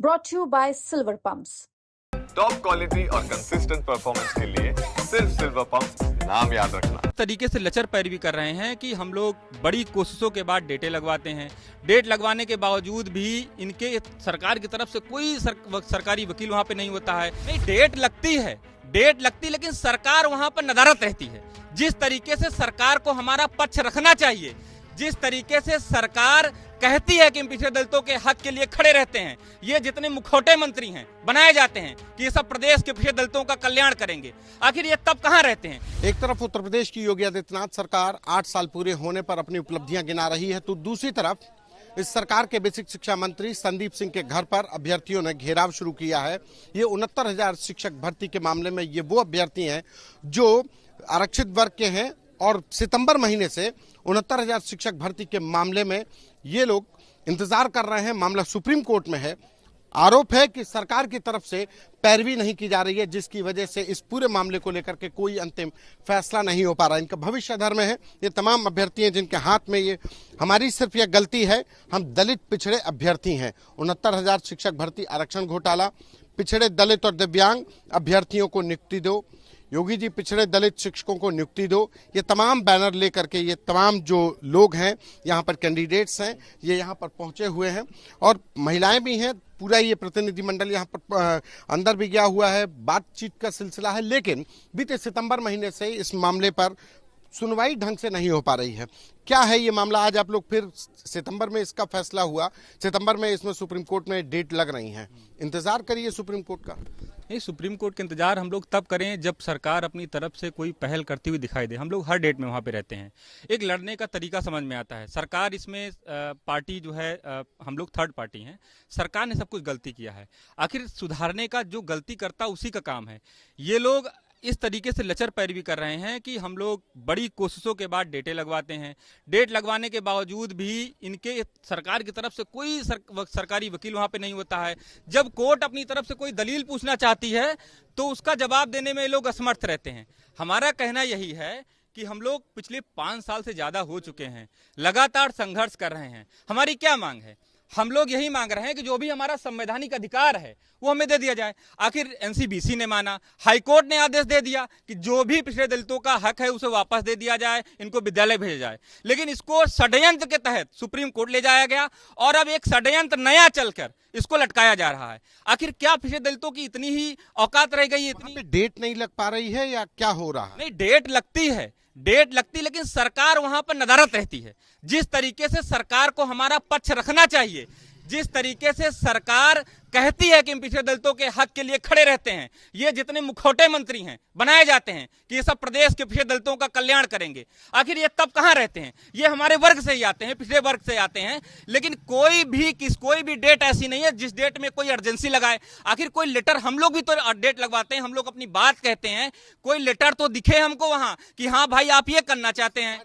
brought to you by Silver Pumps. Top quality और consistent performance के लिए सिर्फ सिल्वर पंप, नाम याद रखना। तरीके से लचर पैरवी कर रहे हैं कि हम लोग बड़ी कोशिशों के बाद डेटें लगवाते हैं। डेट लगवाने के बावजूद भी इनके सरकार की तरफ से कोई सरकारी वकील वहां पे नहीं होता है। नहीं, डेट लगती लेकिन सरकार वहां पर नदारत रहती है। जिस तरीके से सरकार को हमारा पक्ष रखना चाहिए, जिस तरीके से सरकार कहती है कि हम पिछड़े दलितों के हक के लिए खड़े रहते हैं, ये जितने मुखौटे मंत्री हैं बनाए जाते हैं कि ये सब प्रदेश के पिछड़े दलितों का कल्याण करेंगे, आखिर ये तब कहां रहते हैं? एक तरफ उत्तर प्रदेश की योगी आदित्यनाथ सरकार 8 साल पूरे होने पर अपनी उपलब्धियां गिना रही है, तो दूसरी तरफ इस सरकार के बेसिक शिक्षा मंत्री संदीप सिंह के घर पर अभ्यर्थियों ने घेराव शुरू किया है। ये 69,000 शिक्षक भर्ती के मामले में ये वो अभ्यर्थी हैं जो आरक्षित वर्ग के हैं और सितंबर महीने से 69,000 शिक्षक भर्ती के मामले में ये लोग इंतजार कर रहे हैं। मामला सुप्रीम कोर्ट में है। आरोप है कि सरकार की तरफ से पैरवी नहीं की जा रही है, जिसकी वजह से इस पूरे मामले को लेकर के कोई अंतिम फैसला नहीं हो पा रहा। इनका भविष्य धर्म है। ये तमाम अभ्यर्थी हैं जिनके हाथ में ये हमारी सिर्फ यह गलती है, हम दलित पिछड़े अभ्यर्थी हैं। 69,000 शिक्षक भर्ती आरक्षण घोटाला, पिछड़े दलित और दिव्यांग अभ्यर्थियों को नियुक्ति दो, योगी जी पिछड़े दलित शिक्षकों को नियुक्ति दो, ये तमाम बैनर लेकर के ये तमाम जो लोग हैं यहाँ पर कैंडिडेट्स हैं, ये यहाँ पर पहुंचे हुए हैं और महिलाएं भी हैं। पूरा ये प्रतिनिधिमंडल यहाँ पर अंदर भी गया हुआ है। बातचीत का सिलसिला है, लेकिन बीते सितंबर महीने से इस मामले पर सुनवाई ढंग से नहीं हो पा रही है। क्या है ये मामला? आज आप लोग फिर सितंबर में इसका फैसला हुआ, सितंबर में इसमें सुप्रीम कोर्ट में डेट लग रही है, इंतजार करिए सुप्रीम कोर्ट का। नहीं, सुप्रीम कोर्ट के इंतजार हम लोग तब करें जब सरकार अपनी तरफ से कोई पहल करती हुई दिखाई दे। हम लोग हर डेट में वहाँ पे रहते हैं। एक लड़ने का तरीका समझ में आता है। सरकार इसमें पार्टी जो है, हम लोग थर्ड पार्टी हैं। सरकार ने सब कुछ गलती किया है, आखिर सुधारने का जो गलती करता उसी का काम है। ये लोग इस तरीके से लचर पैरवी कर रहे हैं कि हम लोग बड़ी कोशिशों के बाद डेटें लगवाते हैं। डेट लगवाने के बावजूद भी इनके सरकार की तरफ से कोई सरकारी वकील वहां पे नहीं होता है। जब कोर्ट अपनी तरफ से कोई दलील पूछना चाहती है तो उसका जवाब देने में ये लोग असमर्थ रहते हैं। हमारा कहना यही है कि हम लोग पिछले 5 साल से ज्यादा हो चुके हैं, लगातार संघर्ष कर रहे हैं। हमारी क्या मांग है? हम लोग यही मांग रहे हैं कि जो भी हमारा संवैधानिक अधिकार है वो हमें दे दिया जाए। आखिर एनसीबीसी ने माना, हाईकोर्ट ने आदेश दे दिया कि जो भी पिछड़े दलितों का हक है उसे वापस दे दिया जाए, इनको विद्यालय भेजा जाए, लेकिन इसको षड्यंत्र के तहत सुप्रीम कोर्ट ले जाया गया और अब एक षड्यंत्र नया चलकर इसको लटकाया जा रहा है। आखिर क्या पिछड़े दलितों की इतनी ही औकात रह गई? इतनी डेट नहीं लग पा रही है या क्या हो रहा है? नहीं, डेट लगती लेकिन सरकार वहां पर नदारत रहती है। जिस तरीके से सरकार को हमारा पक्ष रखना चाहिए, जिस तरीके से सरकार कहती है कि हम पिछड़े दलितों के हक के लिए खड़े रहते हैं, ये जितने मुखौटे मंत्री हैं बनाए जाते हैं कि ये सब प्रदेश के पिछड़े दलितों का कल्याण करेंगे, आखिर ये तब कहां रहते हैं? ये हमारे वर्ग से ही आते हैं, पिछड़े वर्ग से आते हैं, लेकिन कोई भी डेट ऐसी नहीं है जिस डेट में कोई अर्जेंसी लगाए। आखिर कोई लेटर, हम लोग भी तो डेट लगवाते हैं, हम लोग अपनी बात कहते हैं, कोई लेटर तो दिखे हमको वहां कि हाँ भाई आप ये करना चाहते हैं।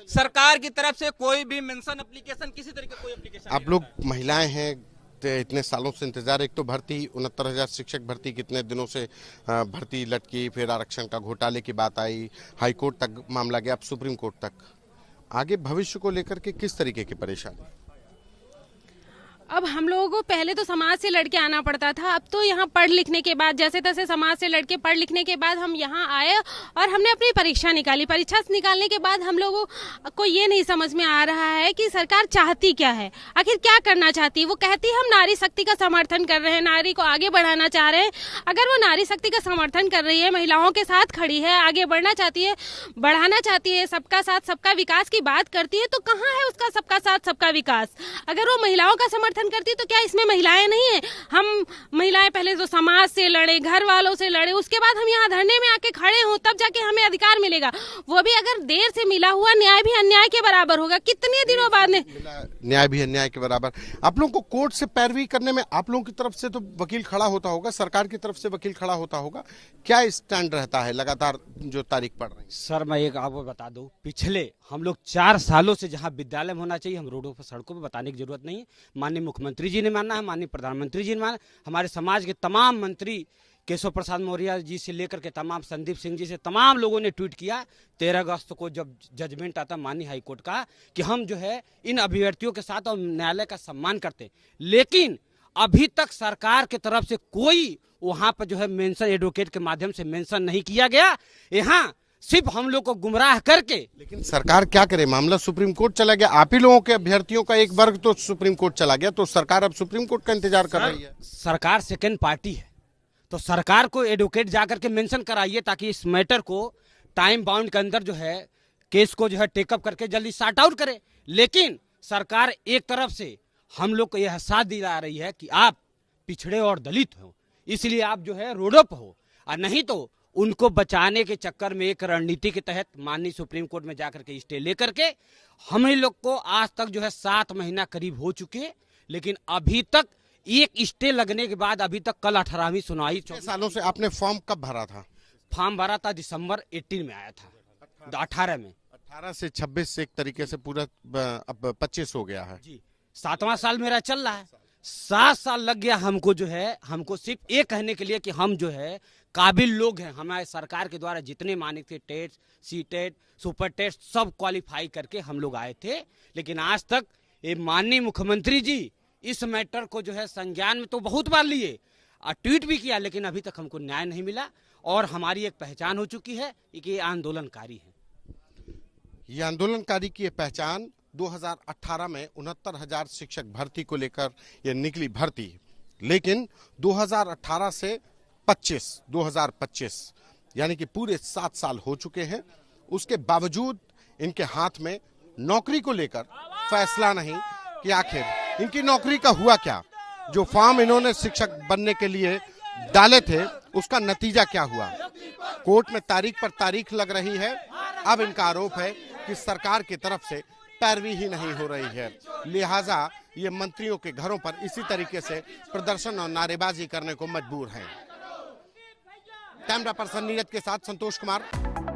सरकार की तरफ से कोई भी मेंशन एप्लीकेशन, किसी तरह का कोई एप्लीकेशन। आप लोग महिलाएं हैं, इतने सालों से इंतजार, एक तो भर्ती 69,000 शिक्षक भर्ती कितने दिनों से भर्ती लटकी, फिर आरक्षण का घोटाले की बात आई, हाईकोर्ट तक मामला गया, अब सुप्रीम कोर्ट तक। आगे भविष्य को लेकर के किस तरीके की परेशानी? अब हम लोगों को पहले तो समाज से लड़के आना पड़ता था, अब तो यहाँ पढ़ लिखने के बाद, जैसे तैसे समाज से लड़के पढ़ लिखने के बाद हम यहाँ आए और हमने अपनी परीक्षा निकाली। परीक्षा निकालने के बाद हम लोगों को ये नहीं समझ में आ रहा है कि सरकार चाहती क्या है, आखिर क्या करना चाहती है। वो कहती है हम नारी शक्ति का समर्थन कर रहे हैं, नारी को आगे बढ़ाना चाह रहे हैं। अगर वो नारी शक्ति का समर्थन कर रही है, महिलाओं के साथ खड़ी है, आगे बढ़ना चाहती है, बढ़ाना चाहती है, सबका साथ सबका विकास की बात करती है, तो कहाँ है उसका सबका साथ सबका विकास? अगर वो महिलाओं का समर्थन करती तो क्या इसमें महिलाएं नहीं है? हम महिलाएं पहले तो समाज से लड़े, घर वालों से लड़े, उसके बाद हम यहाँ धरने में आके खड़े हों, तब जाके हमें अधिकार मिलेगा। वो भी अगर देर से मिला हुआ न्याय भी अन्याय के बराबर होगा। कितने दिनों बाद न्याय भी अन्याय के बराबर। आप लोगों को कोर्ट से पैरवी करने में आप लोगों की तरफ से तो वकील खड़ा होता होगा, सरकार की तरफ से वकील खड़ा होता होगा, क्या स्टैंड रहता है लगातार जो तारीख पड़ रही है? सर मैं एक आपको बता दूं, पिछले हम लोग 4 सालों से जहां विद्यालय में होना चाहिए, हम रोडों पर सड़कों पर, बताने की जरूरत नहीं है। माननीय मुख्यमंत्री जी ने माना है, माननीय प्रधानमंत्री जी ने माना, हमारे समाज के तमाम मंत्री केशव प्रसाद मौर्य जी से लेकर के तमाम संदीप सिंह जी से तमाम लोगों ने ट्वीट किया 13 अगस्त को जब जजमेंट आता माननीय हाईकोर्ट का कि हम जो है इन अभ्यर्थियों के साथ और न्यायालय का सम्मान करते हैं। लेकिन अभी तक सरकार की तरफ से कोई वहां पर जो है मेंशन एडवोकेट के माध्यम से मेंशन नहीं किया गया। यहाँ सिर्फ हम लोग को गुमराह करके, लेकिन सरकार क्या करे, मामला सुप्रीम कोर्ट चला गया। आप ही लोगों के अभ्यर्थियों का एक वर्ग तो सुप्रीम कोर्ट चला गया, तो सरकार अब सुप्रीम कोर्ट का इंतजार कर रही है। सरकार सेकंड पार्टी है, तो सरकार को एडवोकेट जाकर के मेंशन कराइए ताकि इस मैटर को टाइम बाउंड के अंदर जो है केस को जो है टेकअप करके जल्दी सॉर्ट आउट करे। लेकिन सरकार एक तरफ से हम लोग को यह साथ दिला रही है कि आप पिछड़े और दलित हो, इसलिए आप जो है रोडों पर हो, और नहीं तो उनको बचाने के चक्कर में एक रणनीति के तहत माननीय सुप्रीम कोर्ट में जाकर के स्टे लेकर के हम लोग को आज तक जो है 7 महीना करीब हो चुके हैं, लेकिन अभी तक एक स्टे लगने के बाद अभी तक कल 18वीं सुनवाई। 6 सालों से आपने फॉर्म कब भरा था? फॉर्म भरा था दिसंबर 18 में आया था, 18 में। 18 से 26 से एक तरीके से पूरा अब 25 हो गया है जी। 7वां साल मेरा चल रहा है। 7 साल लग गया हमको जो है, हमको सिर्फ ये कहने के लिए कि हम जो है काबिल लोग हैं। हमारे सरकार के द्वारा जितने माने थे test, C TET, super test सब क्वालिफाई करके हम लोग आए थे, लेकिन आज तक ये माननीय मुख्यमंत्री जी इस मैटर को जो है संज्ञान में तो बहुत बार लिए और ट्वीट भी किया, लेकिन अभी तक हमको न्याय नहीं मिला। और हमारी एक पहचान हो चुकी है कि ये आंदोलनकारी है। ये आंदोलनकारी की पहचान 2018 में 69,000 शिक्षक भर्ती को लेकर ये निकली भर्ती, लेकिन 2018 से 2025 यानी कि पूरे 7 साल हो चुके हैं, उसके बावजूद इनके हाथ में नौकरी को लेकर फैसला नहीं कि आखिर इनकी नौकरी का हुआ क्या। जो फॉर्म इन्होंने शिक्षक बनने के लिए डाले थे उसका नतीजा क्या हुआ। कोर्ट में तारीख पर तारीख लग रही है। अब इनका आरोप है कि सरकार की तरफ से पैरवी ही नहीं हो रही है, लिहाजा ये मंत्रियों के घरों पर इसी तरीके से प्रदर्शन और नारेबाजी करने को मजबूर हैं। कैमरा पर्सन नीरज के साथ संतोष कुमार।